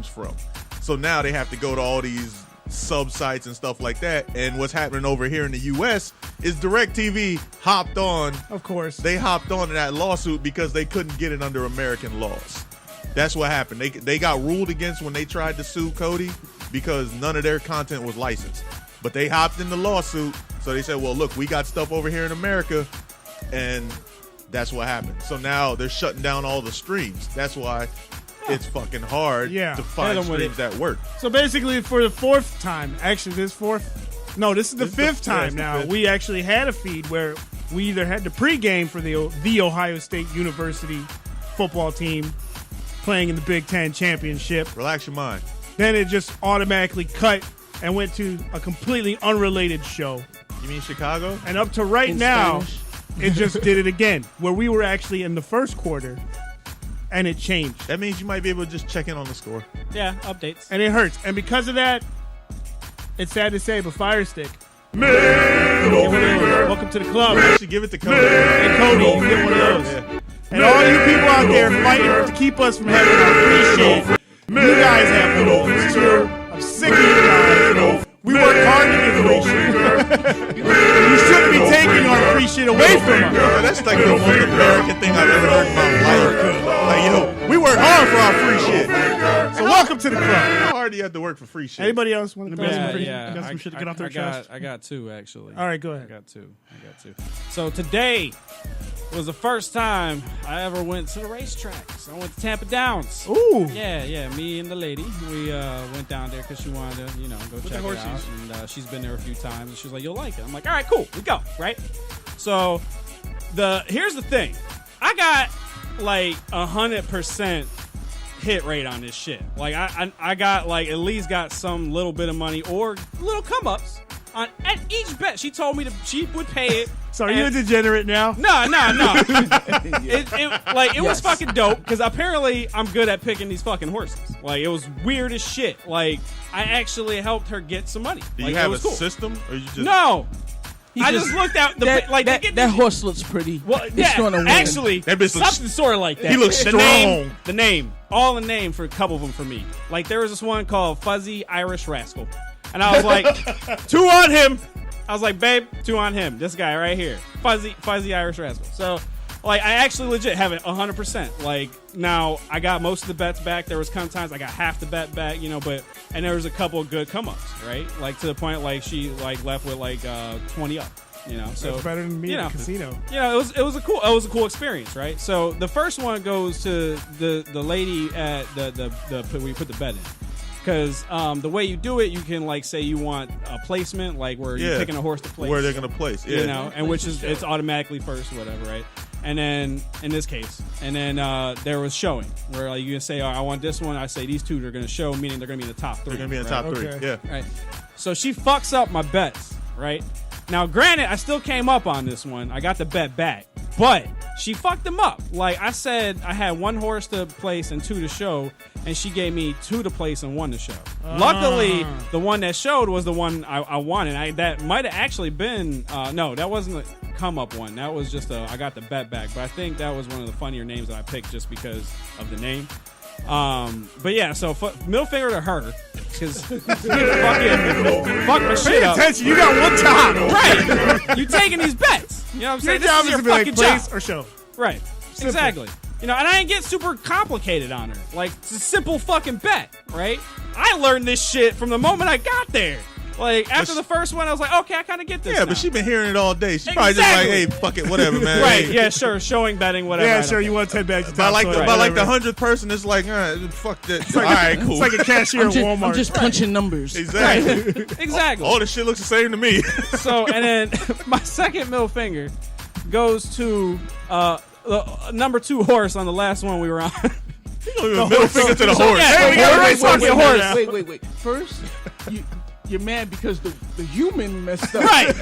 comes from. So now they have to go to all these sub sites and stuff like that. And what's happening over here in the U.S. is DirecTV hopped on. Of course. They hopped on to that lawsuit because they couldn't get it under American laws. That's what happened. They got ruled against when they tried to sue Cody because none of their content was licensed. But they hopped in the lawsuit. So they said, well, look, we got stuff over here in America. And that's what happened. So now they're shutting down all the streams. That's why it's fucking hard to find streams that work. So basically, for the fourth time, actually this is the fifth time now, we actually had a feed where we either had the pregame for the Ohio State University football team playing in the Big Ten championship. Relax your mind. Then it just automatically cut and went to a completely unrelated show. You mean Chicago? And up to right now, it just did it again, where we were actually in the first quarter. And it changed. That means you might be able to just check in on the score. Yeah, updates. And it hurts. And because of that, it's sad to say, but Fire Stick. Welcome to the club. You should give it to Cody. Hey, Cody, you get one of those. Yeah. And all you people out there fighting to keep us from having our free shit, you guys have one. I'm sick of you guys. We work hard to get free shit. You shouldn't be taking our free shit away from us. That's like the most American thing I've ever heard in my life. Like, we work hard for our free shit. So welcome to the club. How hard do you have to work for free shit? Anybody else want to throw some free shit? Yeah. You got some shit to get off their chest? I got two, actually. All right, go ahead. I got two. So today was the first time I ever went to the racetracks. I went to Tampa Downs. Ooh. Yeah. Me and the lady, we went down there because she wanted to, go check it out. And she's been there a few times. And she was like, you'll like it. I'm like, all right, cool. We go, right? So here's the thing. I got like 100% hit rate on this shit. Like I got like at least got some little bit of money or little come ups on at each bet. She told me she would pay it. So are you a degenerate now? No. It was fucking dope because apparently I'm good at picking these fucking horses. Like it was weird as shit. Like I actually helped her get some money. Do you have a system or you just No. I just looked out that horse looks pretty. Well, yeah, gonna win. actually, something sort of like that. He looks strong. The name, all the name for a couple of them for me. Like there was this one called Fuzzy Irish Rascal, and I was like, 2 on him. I was like, babe, 2 on him. This guy right here, Fuzzy Irish Rascal. So, like, I actually legit have it 100%. Like now, I got most of the bets back. There was sometimes I got half the bet back, and there was a couple of good come ups, right? Like to the point like she like left with like 20 up. So that's better than me in the casino. It was a cool experience, right? So the first one goes to the lady at the where you put the bet in, because the way you do it, you can like say you want a placement, like where you're picking a horse to place, where they're gonna place, and which is it's automatically first, or whatever, right? And then in this case, there was showing where like you can say, I want this one. I say these two are going to show, meaning they're going to be in the top 3. They're going to be in the top 3. Okay. Yeah. Right. So she fucks up my bets, right? Now, granted, I still came up on this one. I got the bet back, but she fucked them up. Like I said, I had 1 horse to place and 2 to show, and she gave me 2 to place and 1 to show. Luckily, the one that showed was the one I wanted. That might have actually been no, that wasn't a come up one. That was just I got the bet back, but I think that was one of the funnier names that I picked just because of the name. But yeah, so middle finger to her because fuck my shit up. Pay attention, you got one time. Right, you taking these bets. You know what I'm saying? Your job is your to be like fucking place job. or show. Right, Simple. Exactly. And I didn't get super complicated on her. Like it's a simple fucking bet, right? I learned this shit from the moment I got there. Like, after the first one, I was like, okay, I kind of get this now. But she been hearing it all day. She's probably just like, hey, fuck it, whatever, man. Right, hey. Yeah, sure, showing, betting, whatever. Yeah, sure, you want 10 bags of By like the 100th person, it's like, fuck that. All right, cool. It's like a cashier at Walmart. I'm just punching numbers. Exactly. Exactly. All the shit looks the same to me. So, and then my second middle finger goes to the number 2 horse on the last one we were on. Middle finger to the horse. Yeah, we got a race fucking horse. Wait. First, you're mad because the human messed up. Right.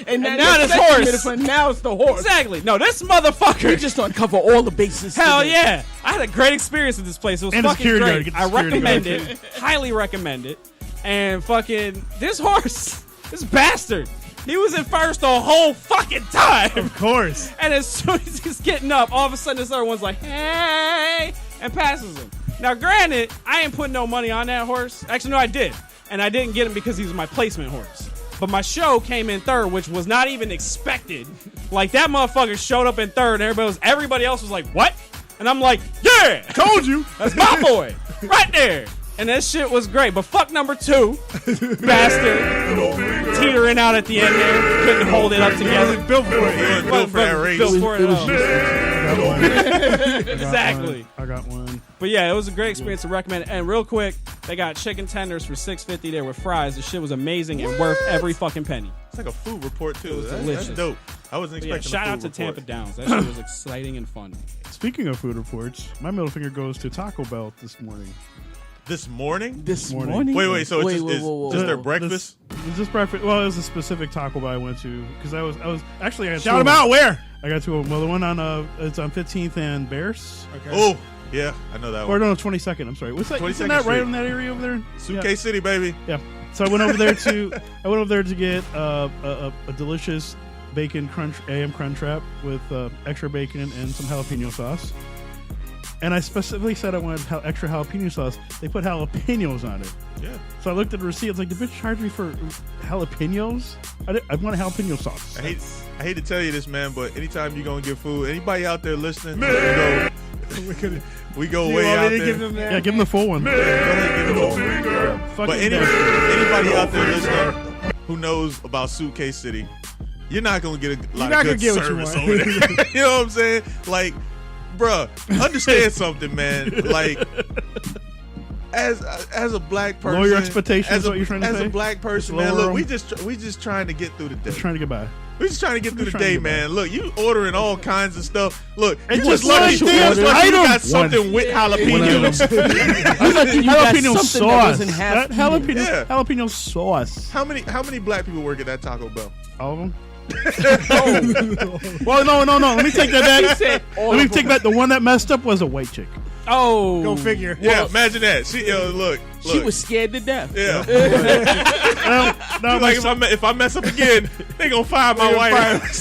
and now this horse. Now it's the horse. Exactly. No, this motherfucker. We just uncover all the bases. Hell today. yeah. I had a great experience at this place. It was and fucking great. I recommend guard. it. Highly recommend it. And fucking this horse, this bastard, he was in first the whole fucking time. Of course. And as soon as he's getting up, all of a sudden this other one's like, hey, and passes him. Now, granted, I ain't putting no money on that horse. Actually, no, I did. And I didn't get him because he was my placement horse. But my show came in third, which was not even expected. Like, that motherfucker showed up in third, and everybody else was like, what? And I'm like, yeah! Told you. That's my boy! Right there! And that shit was great. But fuck number 2. Bastard. Teetering out at the end there. Couldn't hold it up together. Built for it. He wasn't built for that race. Built for it at all. I got Exactly. one. I got one. But yeah, it was a great experience to recommend. And real quick, they got chicken tenders for $6.50 there with fries. The shit was amazing and worth every fucking penny. It's like a food report too. That's delicious. dope. I wasn't But yeah, expecting. shout a out food to Tampa report. Downs. That shit was exciting and fun. Speaking of food reports, my middle finger goes to Taco Bell this morning. This morning? This Morning. morning. Wait. So it's whoa. just their breakfast? It's just breakfast. Well, it was a specific Taco Bell I went to because I was actually I got Shout two them of out. Where? I got 2 of them. Well, the one on it's on 15th and Bears. Okay. Oh, yeah, I know that Or one. no, 22nd. I'm sorry. What's that? 22nd Isn't that right Street. in that area over there? Suitcase City, baby. Yeah. So I went over there to get a delicious bacon crunch AM crunch wrap with extra bacon and some jalapeno sauce. And I specifically said I wanted extra jalapeno sauce. They put jalapenos on it. Yeah. So I looked at the receipt. I was like, the bitch charged me for jalapenos? I want a jalapeno sauce. I hate to tell you this, man, but anytime you're going to get food, anybody out there listening, we go way out there. Give them that? Yeah, give them the full one. Go ahead, give it over. Fucking But anybody out there listening who knows about Suitcase City, you're not going to get a lot not of good gonna get what you service want. over there. You know what I'm saying? Like, bruh, understand something, man. Like, as a black person, Lower your expectations, as a, what you're trying to as say? a black person, Just man, lower look, them. we just trying to get through the day. Just trying to get by. We're just trying to get through the trying to day, get by. man. Look, you ordering all kinds of stuff. Look, And you just just lucky special you orders. got Item. something with jalapenos. I'm lucky you got Jalapeno something sauce. that wasn't half. That jalapeno, Yeah. jalapeno sauce. How many black people work at that Taco Bell? All of them? Well, no. Let me take that back. Let me take back. The one that messed up was a white chick. Oh. Go figure. Yeah, imagine that. Look. She was scared to death. Yeah. No, Like if I mess up again, they gonna fire my wife.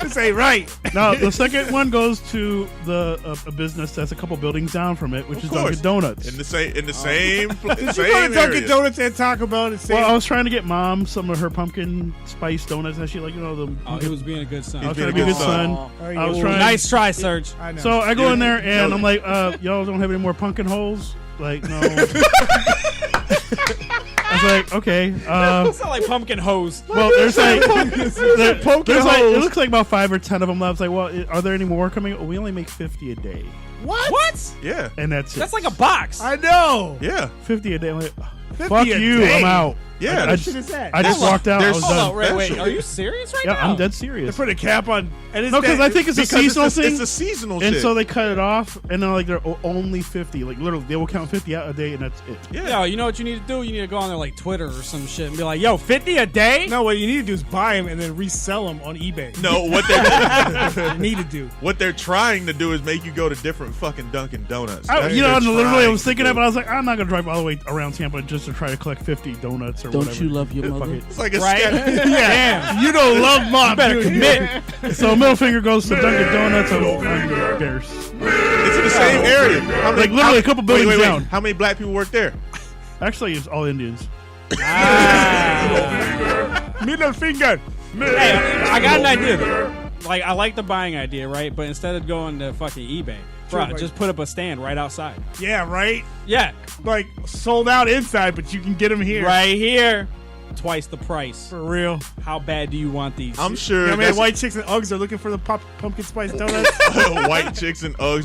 This ain't right. no, the second one goes to a business that's a couple buildings down from it, which Of is course. Dunkin' Donuts. In the same Did you go to same Dunkin' area. Donuts and Taco Bell and say, Well, I was trying to get Mom some of her pumpkin spice donuts and she like the. Oh, he was being a good son. I was He's trying to be a being good a good son. son. I was trying. Nice try, Serge. I know. So I go in there and Yeah. I'm like, y'all don't have any more pumpkin holes? Like, no. I was like, okay. It's not like pumpkin hose. Well, there's like, there's like, holes. it looks like about 5 or 10 of them left. I was like, well, are there any more coming? Oh, we only make 50 a day, What? Yeah. and that's it. That's like a box. I know. Yeah. 50 a day. I'm like, 50 fuck a you, day. I'm out. Yeah. I What just, shit is that? I just Hold on. walked out. I was There's- Hold done. on, wait. special. Are you serious right Yeah, now? I'm dead They serious. put a cap on. And it's No, because I think it's a Because seasonal it's thing. a seasonal And shit. so they cut it off, and then like they're only 50. Like literally, they will count 50 out a day, and that's it. yeah. Yo, you know what you need to do? You need to go on there like Twitter or some shit and be like, yo, 50 a day? No, what you need to do is buy them and then resell them on eBay. No, You need to do. what they're trying to do is make you go to different fucking Dunkin' Donuts. I, That's you know, what they're literally, I trying was thinking to of it. do. I was like, I'm not gonna drive all the way around Tampa just to try to collect 50 donuts or Don't whatever. you love your Fuck mother? it. It's like a Right? scam. Damn. You don't love mom. Better do you? commit. So middle finger goes to Dunkin' Donuts on Bears. It's in the same area. How many- Like literally a couple buildings wait. down. How many black people work there? Actually, it's all Indians. Middle finger. Hey, I got an idea though. Like, I like the buying idea, right? But instead of going to fucking eBay, bro, Sure, just put up a stand right outside. Yeah, right? Yeah, Like, sold out inside, but you can get them here. right here. Twice the price. For real. How bad do you want these? I'm sure You know, man, that's- white chicks and Uggs are looking for the pumpkin spice donuts. white chicks and Uggs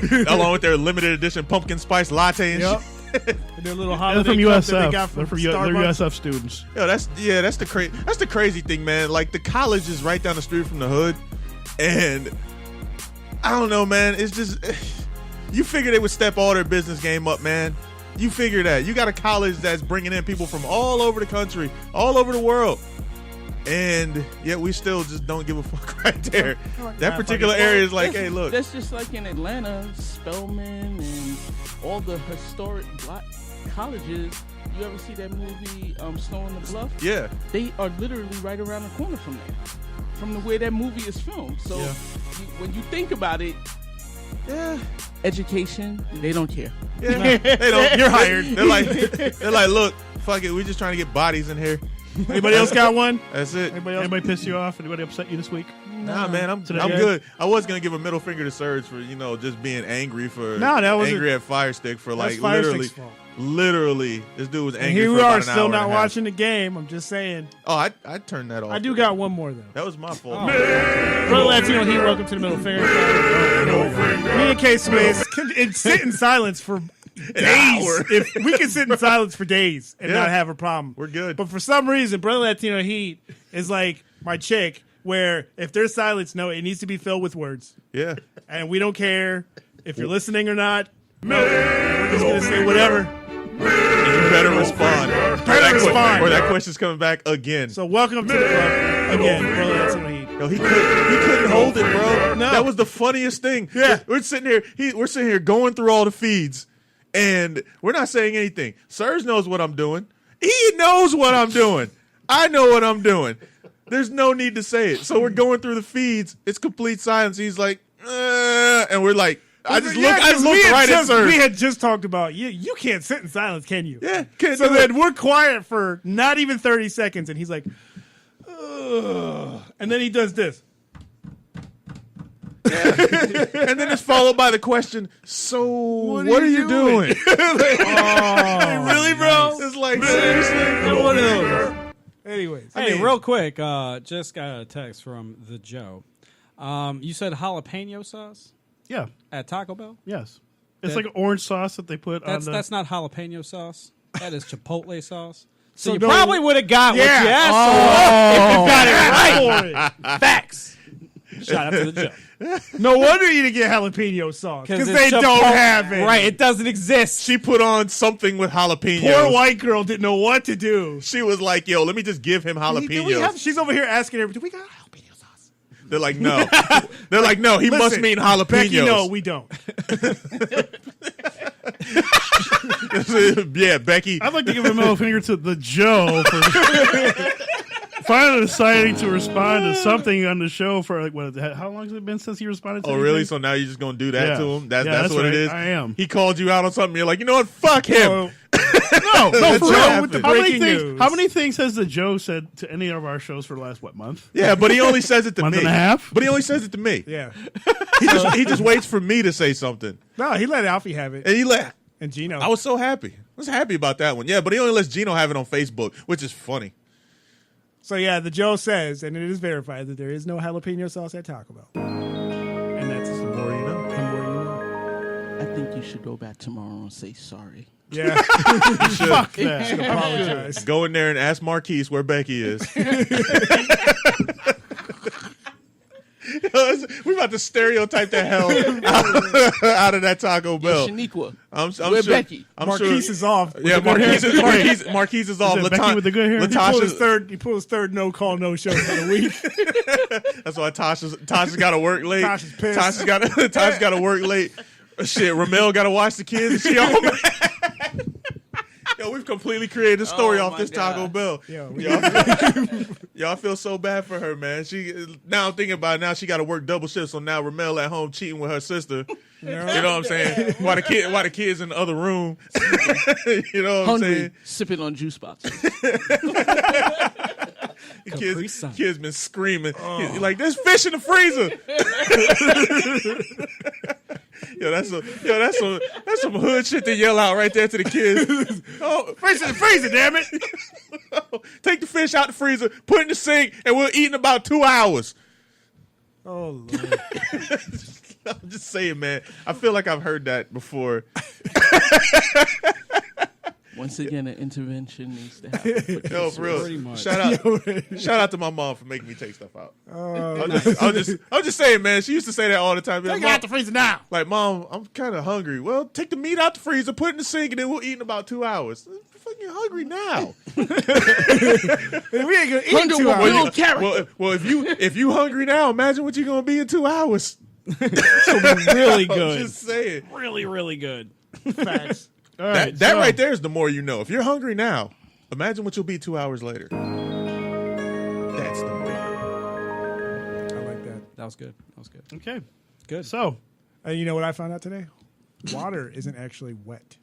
saying. along with their limited edition pumpkin spice latte and Yep. shit. And their little They're holiday from cup that they USF. got They're from they're Starbucks. USF students. Yo, that's the crazy thing, man. Like the college is right down the street from the hood, and I don't know, man. It's just you figure they would step all their business game up, man. You figure that you got a college that's bringing in people from all over the country, all over the world, and yet we still just don't give a fuck right there. That particular area is like, That's- hey, look, That's just like in Atlanta, Spelman and all the historic black colleges. You ever see that movie, Snow on the Bluff? yeah, They are literally right around the corner from there, from the way that movie is filmed. So Yeah. when you think about it, yeah. education, they don't care. Yeah, they don't. You're hired. They're like, look, fuck it, we just trying to get bodies in here. Anybody else got one? That's it. Anybody piss you off? Anybody upset you this week? Nah, man, I'm Today, good. I was gonna give a middle finger to Surge for just being angry for angry at Fire Stick for like Fire literally, Stick's fault. literally, this dude was And angry. here for we about are, an still hour not and a half. watching the game. I'm just saying. Oh, I turned that off. I do got one more though. That was my fault. Brother Latino Heat, welcome to the Middle Finger. Me and K Swiss can sit in silence for days. hour. If we can sit in silence for days and Yeah. not have a problem, We're good. But for some reason, Brother Latino Heat is like my chick, where if there's silence, no, it needs to be filled with words, Yeah. and we don't care if you're listening or not. No, we're just gonna say whatever. You better respond. respond. Or that question's coming back again. So welcome to the club again, Brother Latino Heat. Yo, he couldn't hold it, bro. No. That was the funniest thing. Yeah. We're sitting here going through all the feeds, and we're not saying anything. Serge knows what I'm doing. He knows what I'm doing. I know what I'm doing. There's no need to say it. So we're going through the feeds. It's complete silence. He's like, and we're like, I just looked right at Serge. We had just talked about you can't sit in silence, can you? Yeah, can't So do then it. we're quiet for not even 30 seconds, and he's like, ugh. And then he does this. And then it's followed by the question, so what are you doing? Really, bro? It's like, seriously? One of those. Anyways, Hey, real quick, just got a text from the Joe. You said jalapeno sauce Yeah. at Taco Bell? Yes. It's like an orange sauce that they put on the... That's not jalapeno sauce. That is chipotle sauce. So you no- probably would have got what you Yeah. asked for if you got it right. right. Facts. Shout out to the Joe. No wonder you didn't get jalapeno sauce because it's they don't Chipotle- have it. Right, it doesn't exist. She put on something with jalapenos. Poor white girl didn't know what to do. She was like, yo, let me just give him jalapenos. She's over here asking her, do we got jalapeno sauce? They're like, no. They're like, no, he must Listen, mean jalapenos. Becky, no, we don't. Yeah, Becky. I'd like to give a middle finger to the Joe for finally deciding to respond to something on the show for like what? How long has it been since he responded to Oh, really? anything? So now you're just going to do that Yeah. to him? That's Yeah, that's what right. it is? I am. He called you out on something. You're like, you know what? Fuck him. No, That's for what real. happened. with the How many, breaking things, news. how many things has the Joe said to any of our shows for the last, month? Yeah, but he only says it to Month me. and a half? But he only says it to me. Yeah. He just waits for me to say something. No, he let Alfie have it. And he let. And Gino. I was so happy. I was happy about that one. Yeah, but he only lets Gino have it on Facebook, which is funny. So yeah, the Joe says, and it is verified, that there is no jalapeno sauce at Taco Bell. And that's the more you know. more you know. I think you should go back tomorrow and say sorry. Yeah. Fuck that. Should apologize. Go in there and ask Marquise where Becky is. We about to stereotype the hell out of that Taco Bell. Shaniqua, I'm where sure, Becky? I'm Marquise sure. is off. Yeah, Marquise is off. Is it Becky with the good hair? He pulled his third no call no show for the week. That's why Tasha's got to work late. Tasha's pissed. Tasha's got to work late. Shit, Ramel got to watch the kids. And she all mad. Yo, we've completely created a story Oh, off my this God. Taco Bell. Yo, Y'all feel so bad for her, man. Now I'm thinking about it. Now she got to work double shifts. So now Ramel at home cheating with her sister. You know what I'm saying? Why the kids in the other room? You know what I'm saying? Hungry, sipping on juice boxes. Kids been screaming. He's like, there's fish in the freezer. That's some hood shit to yell out right there to the kids. Oh, fish in the freezer, damn it. Take the fish out the freezer, put it in the sink, and we'll eat in about 2 hours. oh Lord. I'm just saying, man. I feel like I've heard that before. Once again, an intervention needs to happen. No, for Pretty real. much. Shout out to my mom for making me take stuff out. I'm just saying, man. She used to say that all the time. Take Like, it out the freezer now. like, Mom, I'm kind of hungry. Well, take the meat out the freezer, put it in the sink, and then we'll eat in about 2 hours. I'm fucking hungry now. We ain't gonna eat Hunger 2 will hours. build character. Well, if you hungry now, imagine what you're gonna be in 2 hours. Really I'm good. just saying. Really, really good. Facts. All right, That so- right there is the more you know. If you're hungry now, imagine what you'll be 2 hours later. That's the more you know. I like that. That was good. That was good. Okay. Good. So, And you know what I found out today? water isn't actually wet.